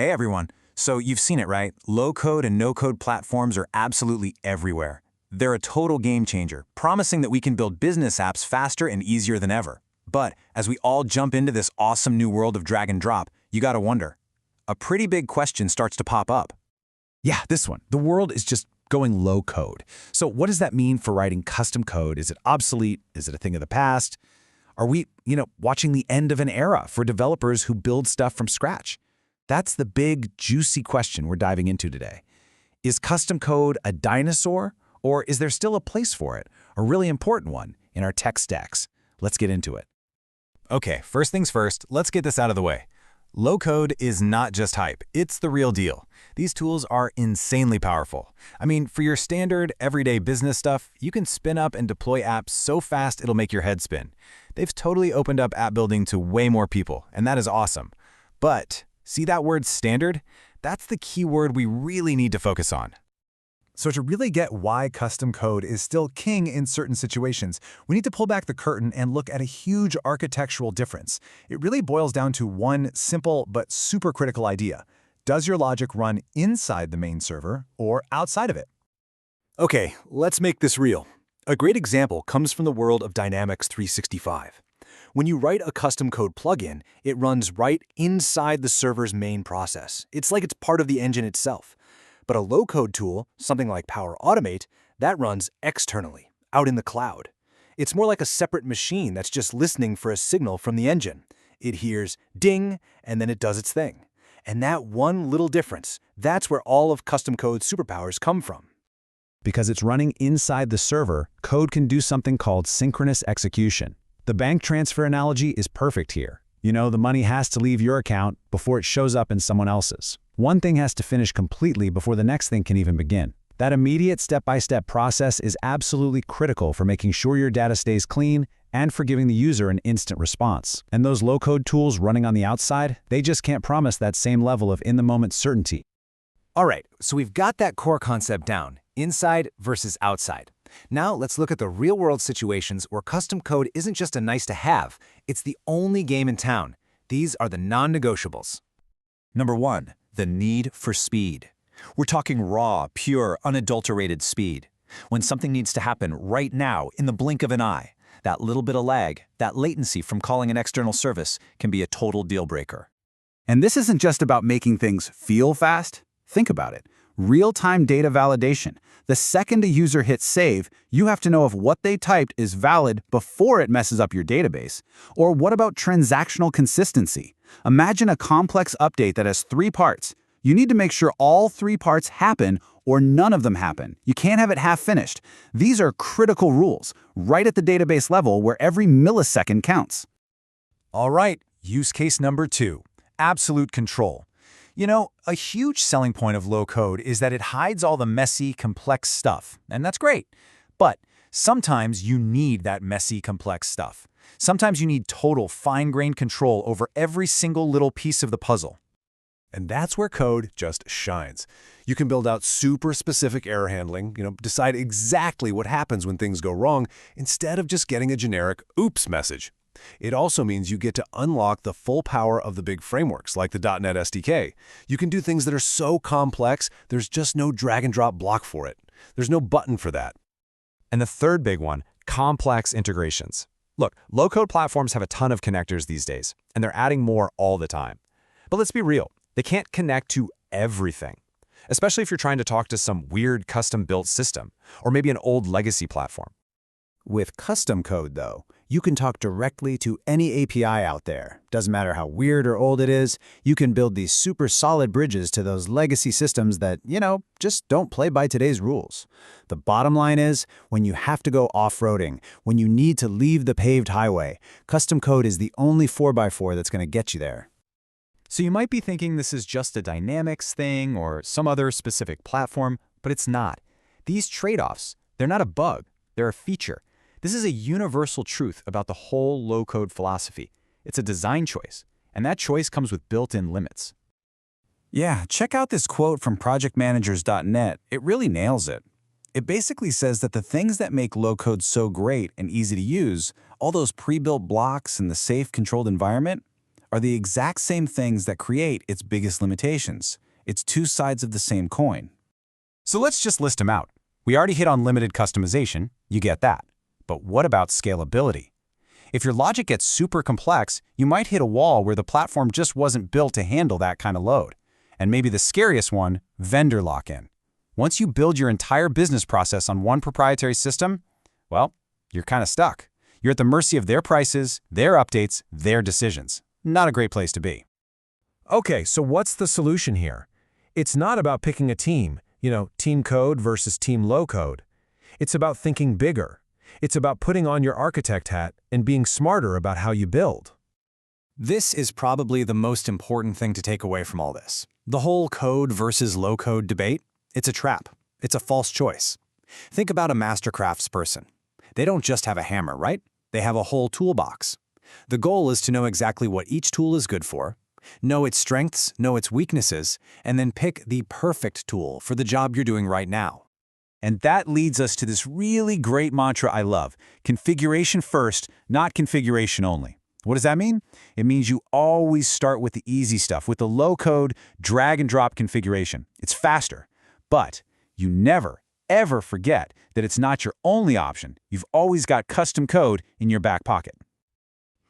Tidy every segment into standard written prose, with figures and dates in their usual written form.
Hey everyone. So you've seen it, right? Low-code and no-code platforms are absolutely everywhere. They're a total game changer, promising that we can build business apps faster and easier than ever. But as we all jump into this awesome new world of drag and drop, you gotta wonder. A pretty big question starts to pop up. Yeah, this one. The world is just going low code. So what does that mean for writing custom code? Is it obsolete? Is it a thing of the past? Are we, watching the end of an era for developers who build stuff from scratch? That's the big, juicy question we're diving into today. Is custom code a dinosaur, or is there still a place for it, a really important one, in our tech stacks? Let's get into it. Okay, first things first, let's get this out of the way. Low-code is not just hype, it's the real deal. These tools are insanely powerful. I mean, for your standard, everyday business stuff, you can spin up and deploy apps so fast it'll make your head spin. They've totally opened up app building to way more people, and that is awesome. But see that word standard? That's the key word we really need to focus on. So to really get why custom code is still king in certain situations, we need to pull back the curtain and look at a huge architectural difference. It really boils down to one simple but super critical idea. Does your logic run inside the main server or outside of it? Okay, let's make this real. A great example comes from the world of Dynamics 365. When you write a custom code plugin, it runs right inside the server's main process. It's like it's part of the engine itself. But a low-code tool, something like Power Automate, that runs externally, out in the cloud. It's more like a separate machine that's just listening for a signal from the engine. It hears ding, and then it does its thing. And that one little difference, that's where all of custom code's superpowers come from. Because it's running inside the server, code can do something called synchronous execution. The bank transfer analogy is perfect here. The money has to leave your account before it shows up in someone else's. One thing has to finish completely before the next thing can even begin. That immediate step-by-step process is absolutely critical for making sure your data stays clean and for giving the user an instant response. And those low-code tools running on the outside, they just can't promise that same level of in-the-moment certainty. All right, so we've got that core concept down, inside versus outside. Now let's look at the real-world situations where custom code isn't just a nice-to-have, it's the only game in town. These are the non-negotiables. Number 1, the need for speed. We're talking raw, pure, unadulterated speed. When something needs to happen right now, in the blink of an eye, that little bit of lag, that latency from calling an external service can be a total deal breaker. And this isn't just about making things feel fast. Think about it. Real-time data validation. The second a user hits save, you have to know if what they typed is valid before it messes up your database. Or what about transactional consistency? Imagine a complex update that has 3 parts. You need to make sure all 3 parts happen or none of them happen. You can't have it half-finished. These are critical rules, right at the database level where every millisecond counts. All right, use case number 2, absolute control. A huge selling point of low-code is that it hides all the messy, complex stuff, and that's great. But sometimes you need that messy, complex stuff. Sometimes you need total, fine-grained control over every single little piece of the puzzle. And that's where code just shines. You can build out super specific error handling, decide exactly what happens when things go wrong, instead of just getting a generic oops message. It also means you get to unlock the full power of the big frameworks like the .NET SDK. You can do things that are so complex, there's just no drag and drop block for it. There's no button for that. And the third big one, complex integrations. Look, low-code platforms have a ton of connectors these days, and they're adding more all the time. But let's be real, they can't connect to everything, especially if you're trying to talk to some weird custom-built system, or maybe an old legacy platform. With custom code, though, you can talk directly to any API out there. Doesn't matter how weird or old it is, you can build these super solid bridges to those legacy systems that, just don't play by today's rules. The bottom line is, when you have to go off-roading, when you need to leave the paved highway, custom code is the only 4x4 that's going to get you there. So you might be thinking this is just a Dynamics thing or some other specific platform, but it's not. These trade-offs, they're not a bug, they're a feature. This is a universal truth about the whole low-code philosophy. It's a design choice, and that choice comes with built-in limits. Yeah, check out this quote from projectmanagers.net. It really nails it. It basically says that the things that make low-code so great and easy to use, all those pre-built blocks and the safe, controlled environment, are the exact same things that create its biggest limitations. It's two sides of the same coin. So let's just list them out. We already hit on limited customization, you get that. But what about scalability? If your logic gets super complex, you might hit a wall where the platform just wasn't built to handle that kind of load. And maybe the scariest one, vendor lock-in. Once you build your entire business process on one proprietary system, well, you're kind of stuck. You're at the mercy of their prices, their updates, their decisions. Not a great place to be. Okay, so what's the solution here? It's not about picking a team, team code versus team low code. It's about thinking bigger. It's about putting on your architect hat and being smarter about how you build. This is probably the most important thing to take away from all this. The whole code versus low-code debate, it's a trap. It's a false choice. Think about a master craftsperson. They don't just have a hammer, right? They have a whole toolbox. The goal is to know exactly what each tool is good for, know its strengths, know its weaknesses, and then pick the perfect tool for the job you're doing right now. And that leads us to this really great mantra I love: configuration first, not configuration only. What does that mean? It means you always start with the easy stuff, with the low-code, drag-and-drop configuration. It's faster. But you never, ever forget that it's not your only option. You've always got custom code in your back pocket.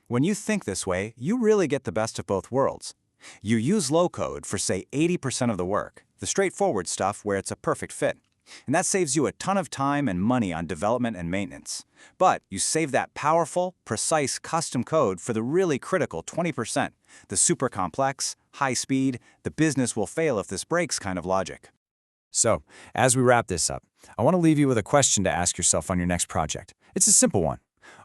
When you think this way, you really get the best of both worlds. You use low-code for, say, 80% of the work, the straightforward stuff where it's a perfect fit. And that saves you a ton of time and money on development and maintenance. But you save that powerful, precise custom code for the really critical 20%, the super complex, high speed, the business will fail if this breaks kind of logic. So, as we wrap this up, I want to leave you with a question to ask yourself on your next project. It's a simple one.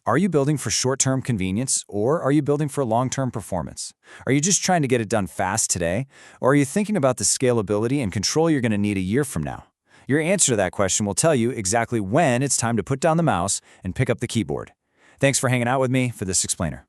Are you building for short-term convenience, or are you building for long-term performance? Are you just trying to get it done fast today, or are you thinking about the scalability and control you're going to need a year from now? Your answer to that question will tell you exactly when it's time to put down the mouse and pick up the keyboard. Thanks for hanging out with me for this explainer.